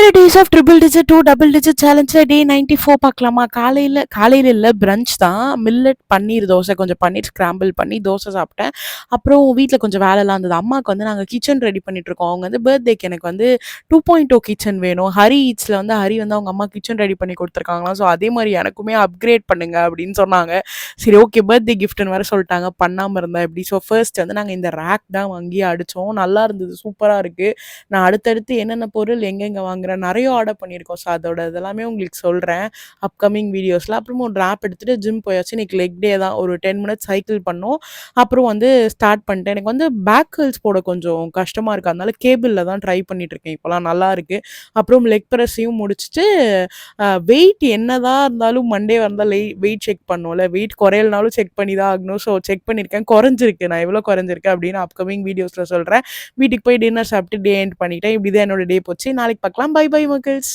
100 days of triple digit to double digit சேலஞ்சில் day 94 பார்க்கலாமா? காலையில் இல்லை, பிரஞ்ச் தான். மில்லட் பன்னீர் தோசை, கொஞ்சம் பன்னீர் ஸ்க்ராம்பிள் பண்ணி தோசை சாப்பிட்டேன். அப்புறம் வீட்டில் கொஞ்சம் வேலைலாம் இருந்தது. அம்மாவுக்கு வந்து நாங்கள் கிச்சன் ரெடி பண்ணிகிட்ருக்கோம். அவங்க வந்து பர்த்டேக்கு எனக்கு வந்து 2.0 கிச்சன் வேணும். ஹரி ஈட்ஸில் வந்து ஹரி வந்து அவங்க அம்மா கிச்சன் ரெடி பண்ணி கொடுத்துருக்காங்களாம். ஸோ அதே மாதிரி எனக்குமே அப்கிரேட் பண்ணுங்க அப்படின்னு சொன்னாங்க. சரி, ஓகே, பர்த்டே கிஃப்ட்னு வேறு சொல்லிட்டாங்க, பண்ணாமல் இருந்தால் எப்படி. ஸோ ஃபர்ஸ்ட் வந்து நாங்கள் இந்த ரேக் தான் வாங்கி அடித்தோம். நல்லா இருந்தது, சூப்பராக இருக்குது. நான் அடுத்தடுத்து என்னென்ன பொருள் எங்கெங்கே வாங்குறேன், நிறைய ஆர்டர் பண்ணியிருக்கோம். ஸோ அதோட இதெல்லாமே உங்களுக்கு சொல்கிறேன் அப்கமிங் வீடியோஸில். அப்புறமா ஒரு ஆப் எடுத்துகிட்டு ஜிம் போயாச்சு. இன்றைக்கி லெக் டே தான். ஒரு 10 மினிட்ஸ் சைக்கிள் பண்ணோம். அப்புறம் வந்து ஸ்டார்ட் பண்ணிட்டேன். எனக்கு வந்து பேக் கேர்ள்ஸ் போட கொஞ்சம் கஷ்டமாக இருக்குது, அதனால கேபிளில் தான் ட்ரை பண்ணிகிட்ருக்கேன். இப்போலாம் நல்லா இருக்குது. அப்புறம் லெக் ப்ரெஸ்ஸையும் முடிச்சுட்டு வெயிட் என்னதான் இருந்தாலும் மண்டே வந்தால் வெயிட் செக் பண்ணுவோம்ல, வெயிட் குறையலனாலும் செக் பண்ணி தான் ஆகணும். ஸோ செக் பண்ணியிருக்கேன், குறைஞ்சிருக்கு. நான் எவ்வளோ குறைஞ்சிருக்கேன் அப்படின்னு அப்கமிங் வீடியோஸில் சொல்கிறேன். வீட்டுக்கு போய் டின்னர் சாப்பிட்டு டே எண்ட் பண்ணிட்டேன். இப்படி தான் என்னோட டே போச்சு. நாளைக்கு பார்க்கலாம். Bye bye மக்கள்ஸ்.